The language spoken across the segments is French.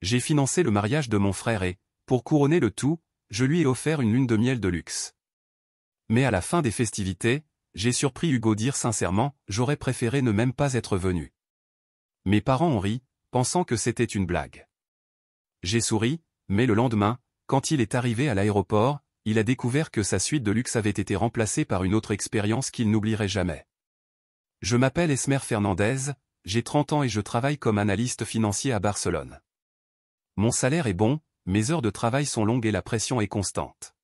J'ai financé le mariage de mon frère et, pour couronner le tout, je lui ai offert une lune de miel de luxe. Mais à la fin des festivités, j'ai surpris Hugo dire sincèrement « J'aurais préféré ne même pas être venu ». Mes parents ont ri, pensant que c'était une blague. J'ai souri, mais le lendemain, quand il est arrivé à l'aéroport, il a découvert que sa suite de luxe avait été remplacée par une autre expérience qu'il n'oublierait jamais. Je m'appelle Esmer Fernandez, j'ai 30 ans et je travaille comme analyste financier à Barcelone. Mon salaire est bon, mes heures de travail sont longues et la pression est constante.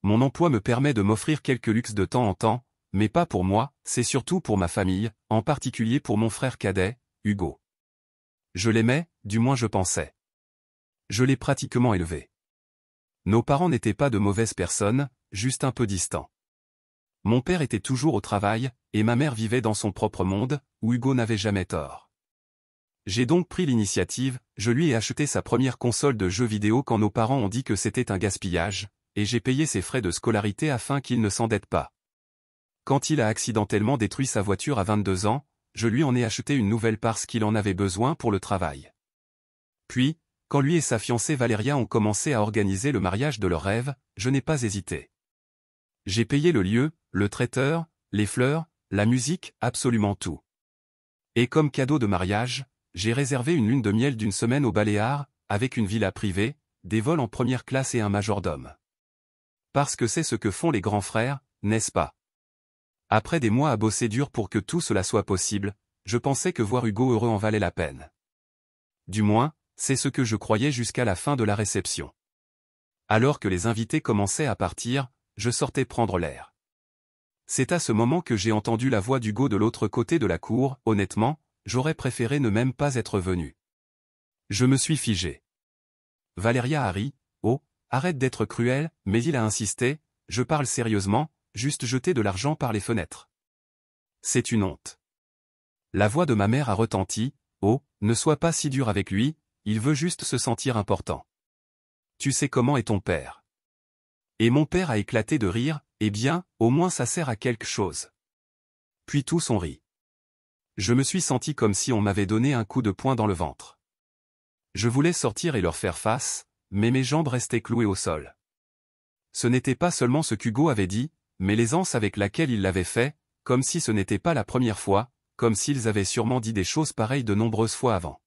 Mon emploi me permet de m'offrir quelques luxes de temps en temps, mais pas pour moi, c'est surtout pour ma famille, en particulier pour mon frère cadet, Hugo. Je l'aimais, du moins je pensais. Je l'ai pratiquement élevé. Nos parents n'étaient pas de mauvaises personnes, juste un peu distants. Mon père était toujours au travail, et ma mère vivait dans son propre monde, où Hugo n'avait jamais tort. J'ai donc pris l'initiative, je lui ai acheté sa première console de jeux vidéo quand nos parents ont dit que c'était un gaspillage, et j'ai payé ses frais de scolarité afin qu'il ne s'endette pas. Quand il a accidentellement détruit sa voiture à 22 ans, je lui en ai acheté une nouvelle parce qu'il en avait besoin pour le travail. Puis, quand lui et sa fiancée Valéria ont commencé à organiser le mariage de leur rêve, je n'ai pas hésité. J'ai payé le lieu, le traiteur, les fleurs, la musique, absolument tout. Et comme cadeau de mariage, j'ai réservé une lune de miel d'une semaine aux Baléares, avec une villa privée, des vols en première classe et un majordome. Parce que c'est ce que font les grands frères, n'est-ce pas? Après des mois à bosser dur pour que tout cela soit possible, je pensais que voir Hugo heureux en valait la peine. Du moins, c'est ce que je croyais jusqu'à la fin de la réception. Alors que les invités commençaient à partir, je sortais prendre l'air. C'est à ce moment que j'ai entendu la voix d'Hugo de l'autre côté de la cour. Honnêtement, j'aurais préféré ne même pas être venu. Je me suis figé. Valéria a ri. Oh, arrête d'être cruel, mais il a insisté, je parle sérieusement, juste jeter de l'argent par les fenêtres. C'est une honte. La voix de ma mère a retenti. Oh, ne sois pas si dur avec lui, il veut juste se sentir important. Tu sais comment est ton père. Et mon père a éclaté de rire. Eh bien, au moins ça sert à quelque chose. Puis tous ont ri. Je me suis senti comme si on m'avait donné un coup de poing dans le ventre. Je voulais sortir et leur faire face, mais mes jambes restaient clouées au sol. Ce n'était pas seulement ce qu'Hugo avait dit, mais l'aisance avec laquelle il l'avait fait, comme si ce n'était pas la première fois, comme s'ils avaient sûrement dit des choses pareilles de nombreuses fois avant.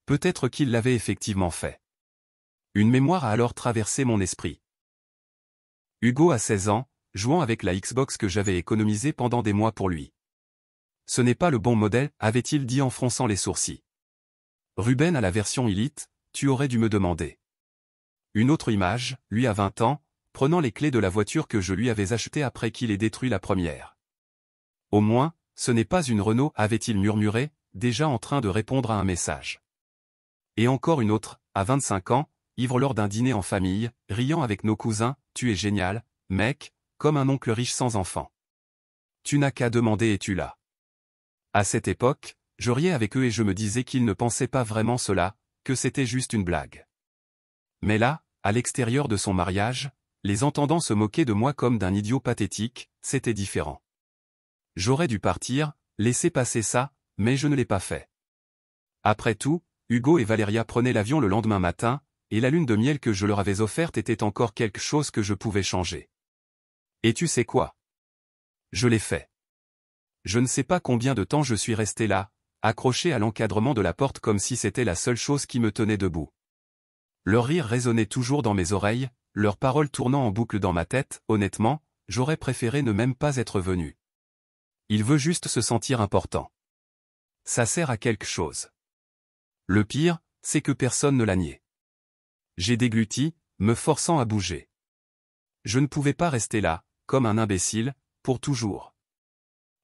Peut-être qu'ils l'avaient effectivement fait. Une mémoire a alors traversé mon esprit. Hugo a 16 ans, jouant avec la Xbox que j'avais économisée pendant des mois pour lui. Ce n'est pas le bon modèle, avait-il dit en fronçant les sourcils. Ruben a la version Elite, tu aurais dû me demander. Une autre image, lui à 20 ans, prenant les clés de la voiture que je lui avais achetée après qu'il ait détruit la première. Au moins, ce n'est pas une Renault, avait-il murmuré, déjà en train de répondre à un message. Et encore une autre, à 25 ans, ivre lors d'un dîner en famille, riant avec nos cousins, tu es génial, mec, comme un oncle riche sans enfant. Tu n'as qu'à demander et tu l'as. À cette époque, je riais avec eux et je me disais qu'ils ne pensaient pas vraiment cela, que c'était juste une blague. Mais là, à l'extérieur de son mariage, les entendant se moquer de moi comme d'un idiot pathétique, c'était différent. J'aurais dû partir, laisser passer ça, mais je ne l'ai pas fait. Après tout, Hugo et Valéria prenaient l'avion le lendemain matin, et la lune de miel que je leur avais offerte était encore quelque chose que je pouvais changer. Et tu sais quoi? Je l'ai fait. Je ne sais pas combien de temps je suis resté là, accroché à l'encadrement de la porte comme si c'était la seule chose qui me tenait debout. Leur rire résonnait toujours dans mes oreilles, leurs paroles tournant en boucle dans ma tête. Honnêtement, j'aurais préféré ne même pas être venu. Il veut juste se sentir important. Ça sert à quelque chose. Le pire, c'est que personne ne l'a nié. J'ai dégluti, me forçant à bouger. Je ne pouvais pas rester là, comme un imbécile, pour toujours.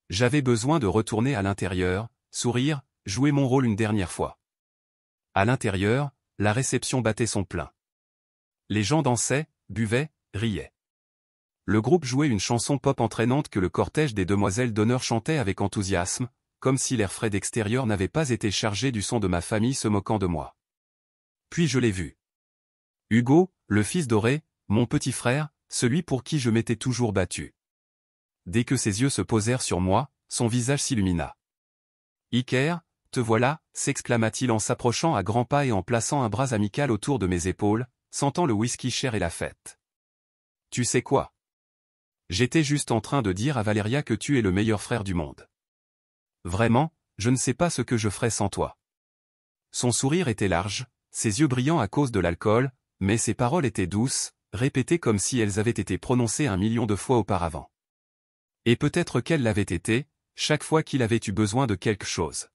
J'avais besoin de retourner à l'intérieur, sourire, jouer mon rôle une dernière fois. À l'intérieur, la réception battait son plein. Les gens dansaient, buvaient, riaient. Le groupe jouait une chanson pop entraînante que le cortège des demoiselles d'honneur chantait avec enthousiasme, comme si l'air frais d'extérieur n'avait pas été chargé du son de ma famille se moquant de moi. Puis je l'ai vu. Hugo, le fils doré, mon petit frère, celui pour qui je m'étais toujours battu. Dès que ses yeux se posèrent sur moi, son visage s'illumina. Iker, Te voilà, s'exclama-t-il en s'approchant à grands pas et en plaçant un bras amical autour de mes épaules, sentant le whisky cher et la fête. Tu sais quoi? J'étais juste en train de dire à Valeria que tu es le meilleur frère du monde. Vraiment, je ne sais pas ce que je ferais sans toi. Son sourire était large, ses yeux brillants à cause de l'alcool, mais ses paroles étaient douces, répétées comme si elles avaient été prononcées 1 million de fois auparavant. Et peut-être qu'elles l'avaient été, chaque fois qu'il avait eu besoin de quelque chose.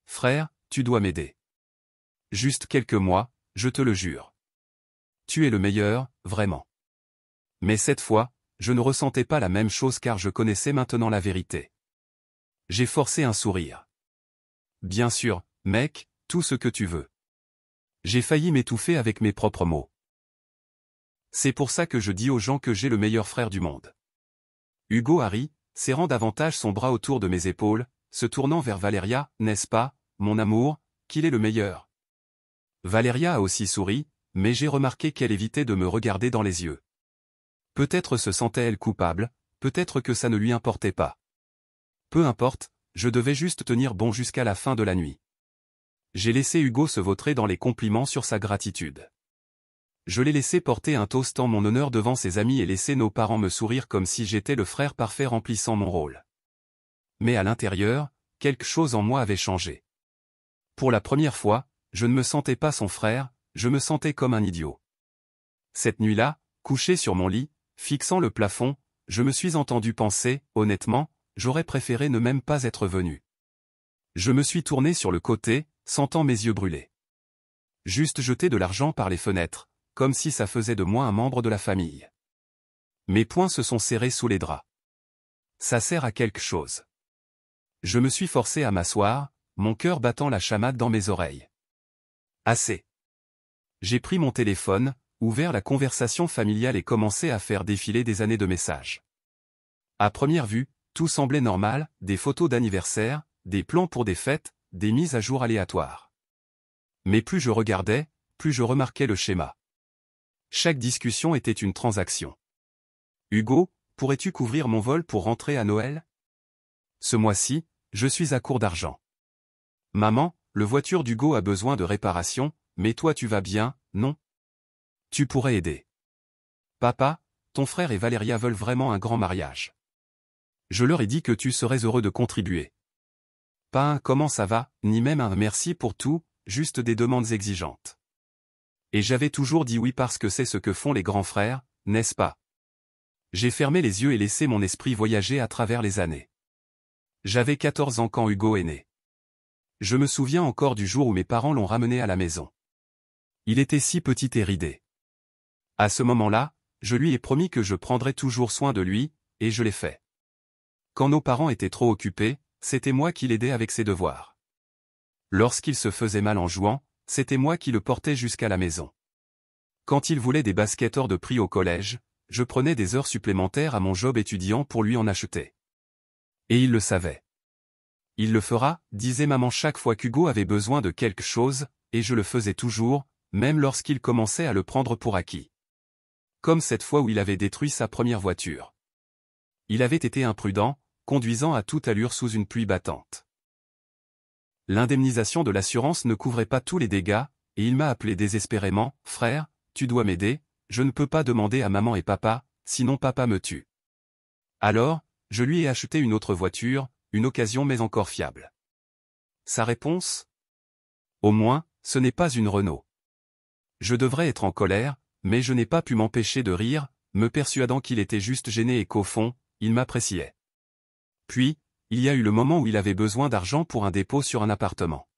Frère, tu dois m'aider. Juste quelques mois, je te le jure. Tu es le meilleur, vraiment. Mais cette fois, je ne ressentais pas la même chose car je connaissais maintenant la vérité. J'ai forcé un sourire. Bien sûr, mec, tout ce que tu veux. J'ai failli m'étouffer avec mes propres mots. C'est pour ça que je dis aux gens que j'ai le meilleur frère du monde. Hugo a ri, serrant davantage son bras autour de mes épaules, se tournant vers Valeria, n'est-ce pas, mon amour, qu'il est le meilleur. Valeria a aussi souri, mais j'ai remarqué qu'elle évitait de me regarder dans les yeux. Peut-être se sentait-elle coupable, peut-être que ça ne lui importait pas. Peu importe, je devais juste tenir bon jusqu'à la fin de la nuit. J'ai laissé Hugo se vautrer dans les compliments sur sa gratitude. Je l'ai laissé porter un toast en mon honneur devant ses amis et laisser nos parents me sourire comme si j'étais le frère parfait remplissant mon rôle. Mais à l'intérieur, quelque chose en moi avait changé. Pour la première fois, je ne me sentais pas son frère, je me sentais comme un idiot. Cette nuit-là, couché sur mon lit, fixant le plafond, je me suis entendu penser, honnêtement, j'aurais préféré ne même pas être venu. Je me suis tourné sur le côté, sentant mes yeux brûler. Juste jeter de l'argent par les fenêtres, comme si ça faisait de moi un membre de la famille. Mes poings se sont serrés sous les draps. Ça sert à quelque chose. Je me suis forcé à m'asseoir, mon cœur battant la chamade dans mes oreilles. Assez. J'ai pris mon téléphone, ouvert la conversation familiale et commencé à faire défiler des années de messages. À première vue, tout semblait normal, des photos d'anniversaire, des plans pour des fêtes, des mises à jour aléatoires. Mais plus je regardais, plus je remarquais le schéma. Chaque discussion était une transaction. Hugo, pourrais-tu couvrir mon vol pour rentrer à Noël? Ce mois-ci, je suis à court d'argent. Maman, le voiture d'Hugo a besoin de réparation, mais toi tu vas bien, non? Tu pourrais aider. Papa, ton frère et Valeria veulent vraiment un grand mariage. Je leur ai dit que tu serais heureux de contribuer. Pas un comment ça va, ni même un merci pour tout, juste des demandes exigeantes. Et j'avais toujours dit oui parce que c'est ce que font les grands frères, n'est-ce pas? J'ai fermé les yeux et laissé mon esprit voyager à travers les années. J'avais 14 ans quand Hugo est né. Je me souviens encore du jour où mes parents l'ont ramené à la maison. Il était si petit et ridé. À ce moment-là, je lui ai promis que je prendrais toujours soin de lui, et je l'ai fait. Quand nos parents étaient trop occupés, c'était moi qui l'aidais avec ses devoirs. Lorsqu'il se faisait mal en jouant, c'était moi qui le portais jusqu'à la maison. Quand il voulait des baskets hors de prix au collège, je prenais des heures supplémentaires à mon job étudiant pour lui en acheter. Et il le savait. Il le fera, disait maman chaque fois qu'Hugo avait besoin de quelque chose, et je le faisais toujours, même lorsqu'il commençait à le prendre pour acquis. Comme cette fois où il avait détruit sa première voiture. Il avait été imprudent, conduisant à toute allure sous une pluie battante. L'indemnisation de l'assurance ne couvrait pas tous les dégâts, et il m'a appelé désespérément, « Frère, tu dois m'aider, je ne peux pas demander à maman et papa, sinon papa me tue. » Alors, je lui ai acheté une autre voiture, une occasion mais encore fiable. Sa réponse? Au moins, ce n'est pas une Renault. Je devrais être en colère, mais je n'ai pas pu m'empêcher de rire, me persuadant qu'il était juste gêné et qu'au fond, il m'appréciait. Puis, il y a eu le moment où il avait besoin d'argent pour un dépôt sur un appartement.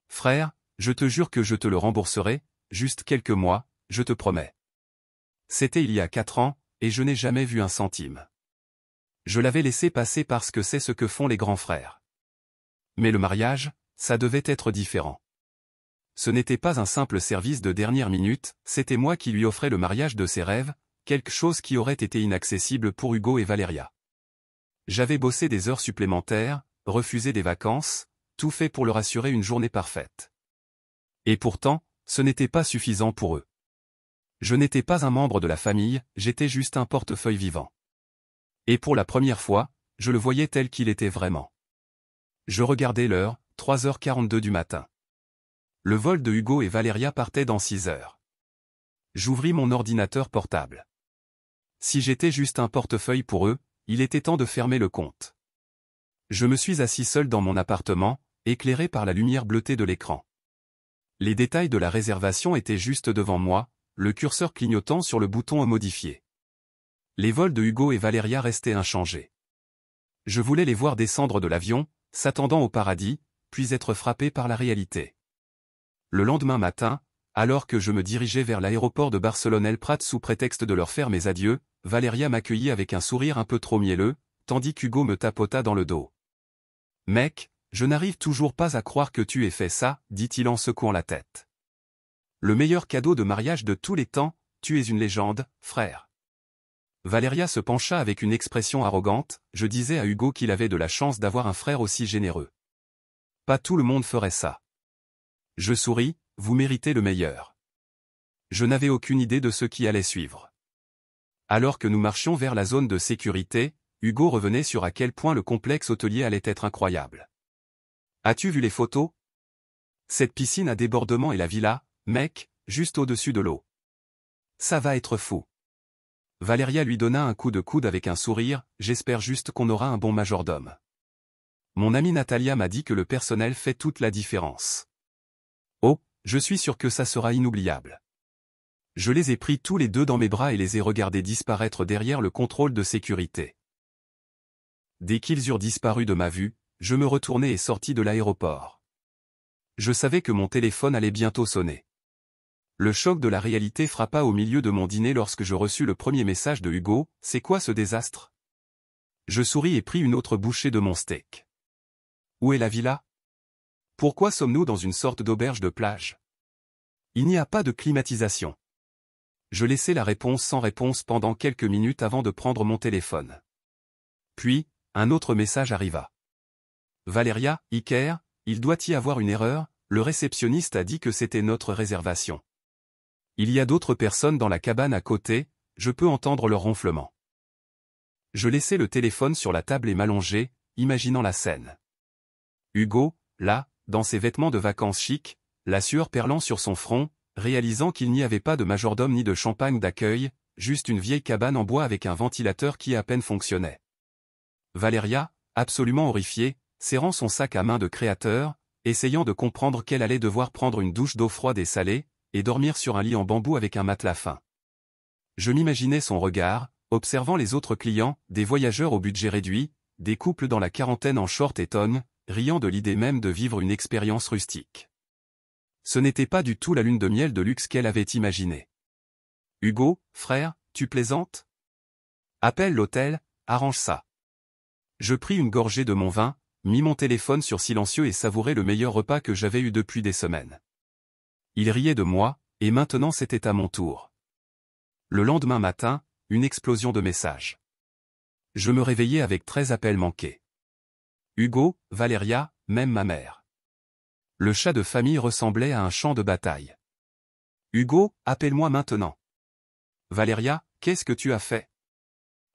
Frère, je te jure que je te le rembourserai, juste quelques mois, je te promets. C'était il y a 4 ans, et je n'ai jamais vu un centime. Je l'avais laissé passer parce que c'est ce que font les grands frères. Mais le mariage, ça devait être différent. Ce n'était pas un simple service de dernière minute, c'était moi qui lui offrais le mariage de ses rêves, quelque chose qui aurait été inaccessible pour Hugo et Valeria. J'avais bossé des heures supplémentaires, refusé des vacances, tout fait pour leur assurer une journée parfaite. Et pourtant, ce n'était pas suffisant pour eux. Je n'étais pas un membre de la famille, j'étais juste un portefeuille vivant. Et pour la première fois, je le voyais tel qu'il était vraiment. Je regardais l'heure, 3h42 du matin. Le vol de Hugo et Valéria partait dans 6 heures. J'ouvris mon ordinateur portable. Si j'étais juste un portefeuille pour eux, il était temps de fermer le compte. Je me suis assis seul dans mon appartement, éclairé par la lumière bleutée de l'écran. Les détails de la réservation étaient juste devant moi, le curseur clignotant sur le bouton à modifier. Les vols de Hugo et Valéria restaient inchangés. Je voulais les voir descendre de l'avion, s'attendant au paradis, puis être frappé par la réalité. Le lendemain matin, alors que je me dirigeais vers l'aéroport de Barcelone-El Prat sous prétexte de leur faire mes adieux, Valéria m'accueillit avec un sourire un peu trop mielleux, tandis qu'Hugo me tapota dans le dos. « Mec, je n'arrive toujours pas à croire que tu aies fait ça, dit-il en secouant la tête. Le meilleur cadeau de mariage de tous les temps, tu es une légende, frère. Valéria se pencha avec une expression arrogante, je disais à Hugo qu'il avait de la chance d'avoir un frère aussi généreux. Pas tout le monde ferait ça. Je souris, vous méritez le meilleur. Je n'avais aucune idée de ce qui allait suivre. Alors que nous marchions vers la zone de sécurité, Hugo revenait sur à quel point le complexe hôtelier allait être incroyable. As-tu vu les photos? Cette piscine à débordement et la villa, mec, juste au-dessus de l'eau. Ça va être fou. Valéria lui donna un coup de coude avec un sourire, j'espère juste qu'on aura un bon majordome. Mon amie Natalia m'a dit que le personnel fait toute la différence. Oh, je suis sûr que ça sera inoubliable. Je les ai pris tous les deux dans mes bras et les ai regardés disparaître derrière le contrôle de sécurité. Dès qu'ils eurent disparu de ma vue, je me retournai et sortis de l'aéroport. Je savais que mon téléphone allait bientôt sonner. Le choc de la réalité frappa au milieu de mon dîner lorsque je reçus le premier message de Hugo, « C'est quoi ce désastre ?» Je souris et pris une autre bouchée de mon steak. Où est la villa? Pourquoi sommes-nous dans une sorte d'auberge de plage? Il n'y a pas de climatisation. Je laissai la réponse sans réponse pendant quelques minutes avant de prendre mon téléphone. Puis, un autre message arriva. Valéria, Iker, il doit y avoir une erreur, le réceptionniste a dit que c'était notre réservation. Il y a d'autres personnes dans la cabane à côté, je peux entendre leur ronflement. Je laissai le téléphone sur la table et m'allongeai, imaginant la scène. Hugo, là, dans ses vêtements de vacances chics, la sueur perlant sur son front, réalisant qu'il n'y avait pas de majordome ni de champagne d'accueil, juste une vieille cabane en bois avec un ventilateur qui à peine fonctionnait. Valéria, absolument horrifiée, serrant son sac à main de créateur, essayant de comprendre qu'elle allait devoir prendre une douche d'eau froide et salée, et dormir sur un lit en bambou avec un matelas fin. Je m'imaginais son regard, observant les autres clients, des voyageurs au budget réduit, des couples dans la quarantaine en short et tongs, riant de l'idée même de vivre une expérience rustique. Ce n'était pas du tout la lune de miel de luxe qu'elle avait imaginée. Hugo, frère, tu plaisantes? Appelle l'hôtel, arrange ça. Je pris une gorgée de mon vin, mis mon téléphone sur silencieux et savourai le meilleur repas que j'avais eu depuis des semaines. Il riait de moi, et maintenant c'était à mon tour. Le lendemain matin, une explosion de messages. Je me réveillais avec 13 appels manqués. Hugo, Valéria, même ma mère. Le chat de famille ressemblait à un champ de bataille. Hugo, appelle-moi maintenant. Valéria, qu'est-ce que tu as fait?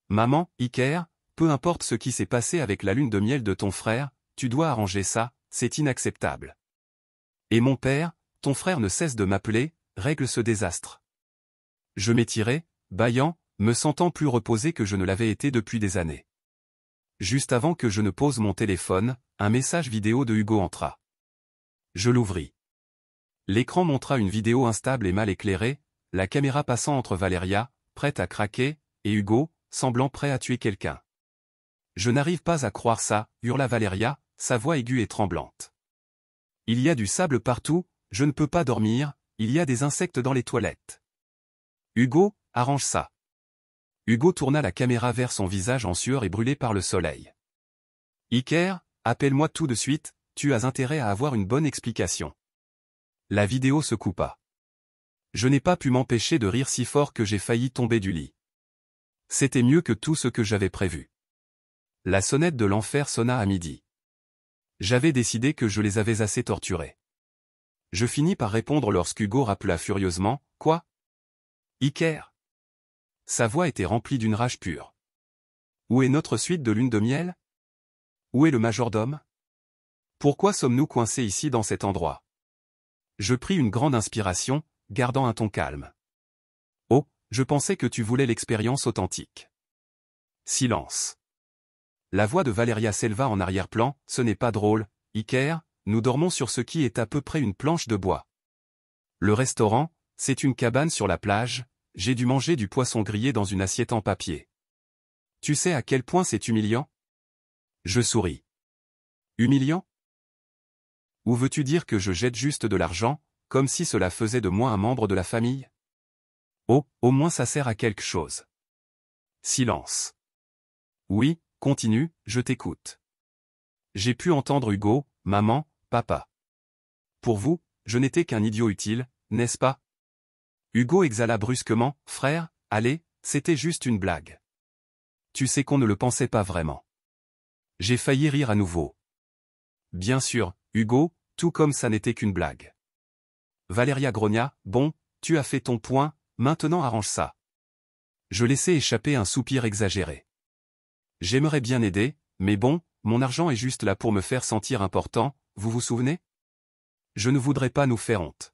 Maman, Iker, peu importe ce qui s'est passé avec la lune de miel de ton frère, tu dois arranger ça, c'est inacceptable. Et mon père, ton frère ne cesse de m'appeler, règle ce désastre. Je m'étirai, bâillant, me sentant plus reposé que je ne l'avais été depuis des années. Juste avant que je ne pose mon téléphone, un message vidéo de Hugo entra. Je l'ouvris. L'écran montra une vidéo instable et mal éclairée, la caméra passant entre Valéria, prête à craquer, et Hugo, semblant prêt à tuer quelqu'un. Je n'arrive pas à croire ça, hurla Valéria, sa voix aiguë et tremblante. Il y a du sable partout, je ne peux pas dormir, il y a des insectes dans les toilettes. Hugo, arrange ça. Hugo tourna la caméra vers son visage en sueur et brûlé par le soleil. Iker, appelle-moi tout de suite, tu as intérêt à avoir une bonne explication. La vidéo se coupa. Je n'ai pas pu m'empêcher de rire si fort que j'ai failli tomber du lit. C'était mieux que tout ce que j'avais prévu. La sonnette de l'enfer sonna à midi. J'avais décidé que je les avais assez torturés. Je finis par répondre lorsqu'Hugo rappela furieusement, « Quoi? Iker ?» Sa voix était remplie d'une rage pure. « Où est notre suite de lune de miel? Où est le majordome? Pourquoi sommes-nous coincés ici dans cet endroit? Je pris une grande inspiration, gardant un ton calme. Oh, je pensais que tu voulais l'expérience authentique. Silence. La voix de Valeria s'éleva en arrière-plan, ce n'est pas drôle, Iker, nous dormons sur ce qui est à peu près une planche de bois. Le restaurant, c'est une cabane sur la plage, j'ai dû manger du poisson grillé dans une assiette en papier. Tu sais à quel point c'est humiliant? Je souris. Humiliant? Ou veux-tu dire que je jette juste de l'argent, comme si cela faisait de moi un membre de la famille? Oh, au moins ça sert à quelque chose. Silence. Oui, continue, je t'écoute. J'ai pu entendre Hugo, maman, papa. Pour vous, je n'étais qu'un idiot utile, n'est-ce pas? Hugo exhala brusquement, frère, allez, c'était juste une blague. Tu sais qu'on ne le pensait pas vraiment. J'ai failli rire à nouveau. Bien sûr, Hugo, tout comme ça n'était qu'une blague. Valeria grogna, bon, tu as fait ton point, maintenant arrange ça. Je laissai échapper un soupir exagéré. J'aimerais bien aider, mais bon, mon argent est juste là pour me faire sentir important, vous vous souvenez? Je ne voudrais pas nous faire honte.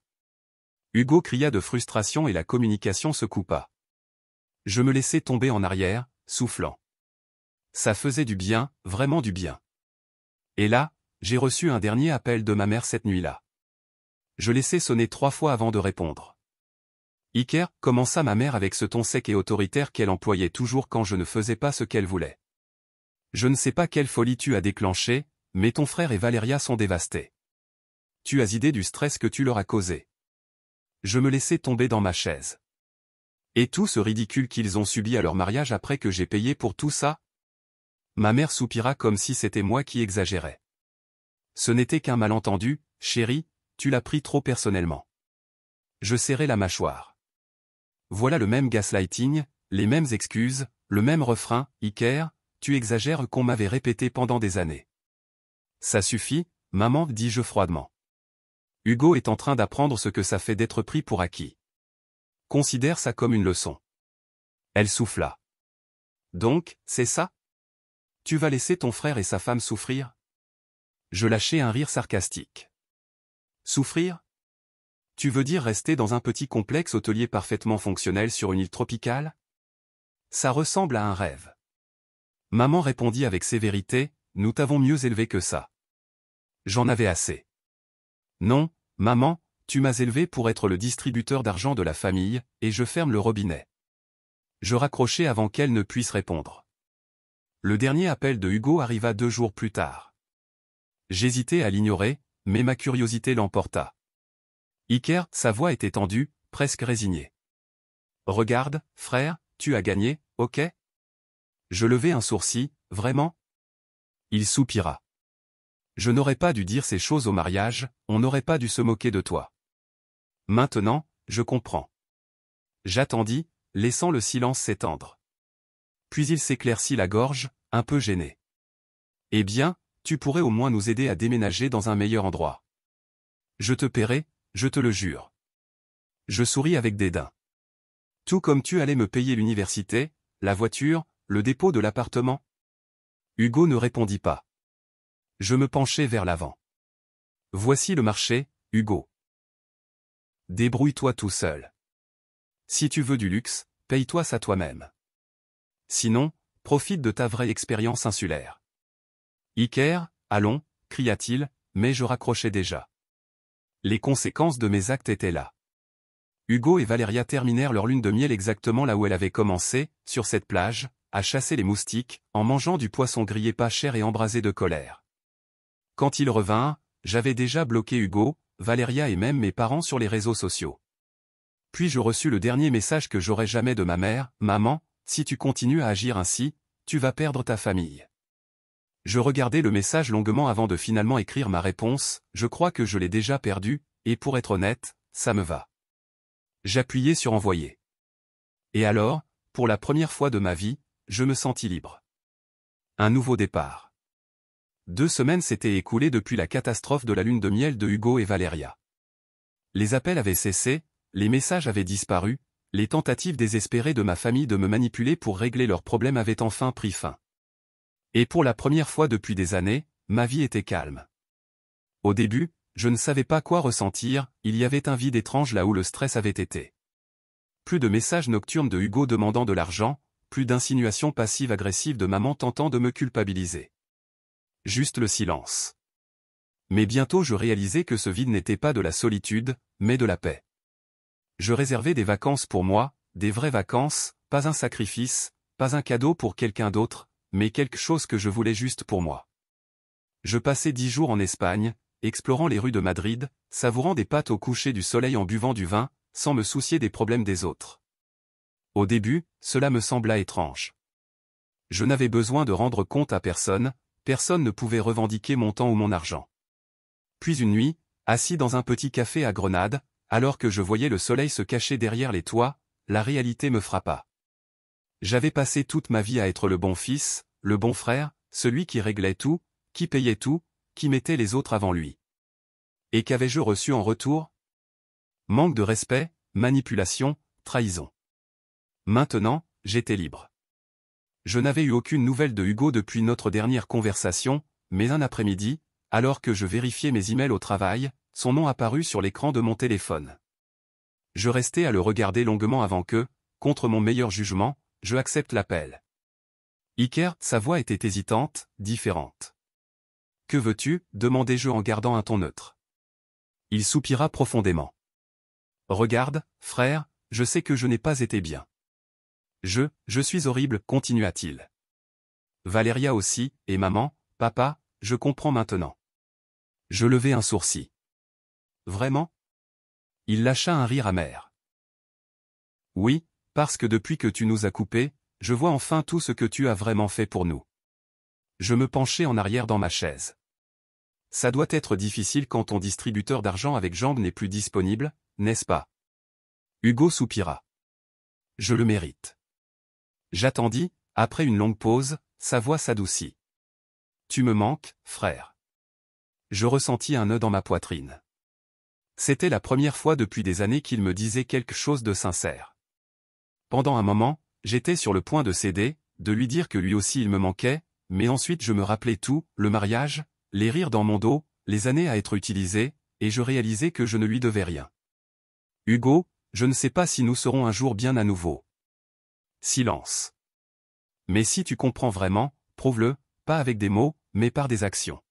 Hugo cria de frustration et la communication se coupa. Je me laissai tomber en arrière, soufflant. Ça faisait du bien, vraiment du bien. Et là, j'ai reçu un dernier appel de ma mère cette nuit-là. Je laissai sonner 3 fois avant de répondre. Iker, commença ma mère avec ce ton sec et autoritaire qu'elle employait toujours quand je ne faisais pas ce qu'elle voulait. Je ne sais pas quelle folie tu as déclenchée, mais ton frère et Valeria sont dévastés. Tu as idée du stress que tu leur as causé. Je me laissai tomber dans ma chaise. Et tout ce ridicule qu'ils ont subi à leur mariage après que j'ai payé pour tout ça? Ma mère soupira comme si c'était moi qui exagérais. Ce n'était qu'un malentendu, chérie, tu l'as pris trop personnellement. Je serrai la mâchoire. Voilà le même gaslighting, les mêmes excuses, le même refrain, Iker, tu exagères qu'on m'avait répété pendant des années. Ça suffit, maman, dis-je froidement. Hugo est en train d'apprendre ce que ça fait d'être pris pour acquis. Considère ça comme une leçon. Elle souffla. Donc, c'est ça? Tu vas laisser ton frère et sa femme souffrir? Je lâchai un rire sarcastique. Souffrir? Tu veux dire rester dans un petit complexe hôtelier parfaitement fonctionnel sur une île tropicale? Ça ressemble à un rêve. Maman répondit avec sévérité, nous t'avons mieux élevé que ça. J'en avais assez. Non, maman, tu m'as élevé pour être le distributeur d'argent de la famille, et je ferme le robinet. Je raccrochai avant qu'elle ne puisse répondre. Le dernier appel de Hugo arriva 2 jours plus tard. J'hésitais à l'ignorer, mais ma curiosité l'emporta. Iker, sa voix était tendue, presque résignée. Regarde, frère, tu as gagné, ok? Je levai un sourcil, vraiment? Il soupira. Je n'aurais pas dû dire ces choses au mariage, on n'aurait pas dû se moquer de toi. Maintenant, je comprends. J'attendis, laissant le silence s'étendre. Puis il s'éclaircit la gorge, un peu gêné. Eh bien, tu pourrais au moins nous aider à déménager dans un meilleur endroit. Je te paierai, je te le jure. Je souris avec dédain. Tout comme tu allais me payer l'université, la voiture, le dépôt de l'appartement. Hugo ne répondit pas. Je me penchai vers l'avant. Voici le marché, Hugo. Débrouille-toi tout seul. Si tu veux du luxe, paye-toi ça toi-même. Sinon, profite de ta vraie expérience insulaire. Iker, allons, cria-t-il, mais je raccrochais déjà. Les conséquences de mes actes étaient là. Hugo et Valeria terminèrent leur lune de miel exactement là où elle avait commencé, sur cette plage, à chasser les moustiques, en mangeant du poisson grillé pas cher et embrasé de colère. Quand ils revinrent, j'avais déjà bloqué Hugo, Valeria et même mes parents sur les réseaux sociaux. Puis je reçus le dernier message que j'aurais jamais de ma mère, « Maman, si tu continues à agir ainsi, tu vas perdre ta famille. » Je regardai le message longuement avant de finalement écrire ma réponse, je crois que je l'ai déjà perdu, et pour être honnête, ça me va. J'appuyai sur envoyer. Et alors, pour la première fois de ma vie, je me sentis libre. Un nouveau départ. 2 semaines s'étaient écoulées depuis la catastrophe de la lune de miel de Hugo et Valeria. Les appels avaient cessé, les messages avaient disparu, les tentatives désespérées de ma famille de me manipuler pour régler leurs problèmes avaient enfin pris fin. Et pour la première fois depuis des années, ma vie était calme. Au début, je ne savais pas quoi ressentir, il y avait un vide étrange là où le stress avait été. Plus de messages nocturnes de Hugo demandant de l'argent, plus d'insinuations passives-agressives de maman tentant de me culpabiliser. Juste le silence. Mais bientôt je réalisais que ce vide n'était pas de la solitude, mais de la paix. Je réservais des vacances pour moi, des vraies vacances, pas un sacrifice, pas un cadeau pour quelqu'un d'autre, mais quelque chose que je voulais juste pour moi. Je passais 10 jours en Espagne, explorant les rues de Madrid, savourant des pâtes au coucher du soleil en buvant du vin, sans me soucier des problèmes des autres. Au début, cela me sembla étrange. Je n'avais besoin de rendre compte à personne, personne ne pouvait revendiquer mon temps ou mon argent. Puis une nuit, assis dans un petit café à Grenade, alors que je voyais le soleil se cacher derrière les toits, la réalité me frappa. J'avais passé toute ma vie à être le bon fils, le bon frère, celui qui réglait tout, qui payait tout, qui mettait les autres avant lui. Et qu'avais-je reçu en retour? Manque de respect, manipulation, trahison. Maintenant, j'étais libre. Je n'avais eu aucune nouvelle de Hugo depuis notre dernière conversation, mais un après-midi, alors que je vérifiais mes emails au travail, son nom apparut sur l'écran de mon téléphone. Je restai à le regarder longuement avant que, contre mon meilleur jugement, je accepte l'appel. Iker, sa voix était hésitante, différente. « Que veux-tu » demandai-je en gardant un ton neutre. Il soupira profondément. « Regarde, frère, je sais que je n'ai pas été bien. Je suis horrible, continua-t-il. Valéria aussi, et maman, papa, je comprends maintenant. » Je levai un sourcil. Vraiment? Il lâcha un rire amer. Oui, parce que depuis que tu nous as coupés, je vois enfin tout ce que tu as vraiment fait pour nous. Je me penchai en arrière dans ma chaise. Ça doit être difficile quand ton distributeur d'argent avec jambes n'est plus disponible, n'est-ce pas? Hugo soupira. Je le mérite. J'attendis, après une longue pause, sa voix s'adoucit. Tu me manques, frère. Je ressentis un nœud dans ma poitrine. C'était la première fois depuis des années qu'il me disait quelque chose de sincère. Pendant un moment, j'étais sur le point de céder, de lui dire que lui aussi il me manquait, mais ensuite je me rappelais tout, le mariage, les rires dans mon dos, les années à être utilisées, et je réalisais que je ne lui devais rien. Hugo, je ne sais pas si nous serons un jour bien à nouveau. Silence. Mais si tu comprends vraiment, prouve-le, pas avec des mots, mais par des actions.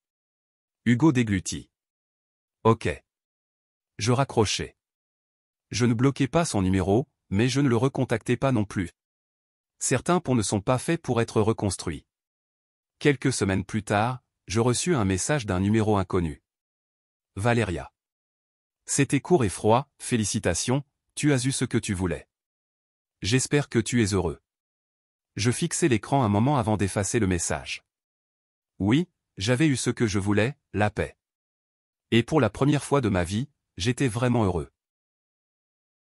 Hugo déglutit. Ok. Je raccrochai. Je ne bloquais pas son numéro, mais je ne le recontactais pas non plus. Certains ponts ne sont pas faits pour être reconstruits. Quelques semaines plus tard, je reçus un message d'un numéro inconnu. Valéria. C'était court et froid, félicitations, tu as eu ce que tu voulais. J'espère que tu es heureux. Je fixai l'écran un moment avant d'effacer le message. Oui, j'avais eu ce que je voulais, la paix. Et pour la première fois de ma vie, j'étais vraiment heureux.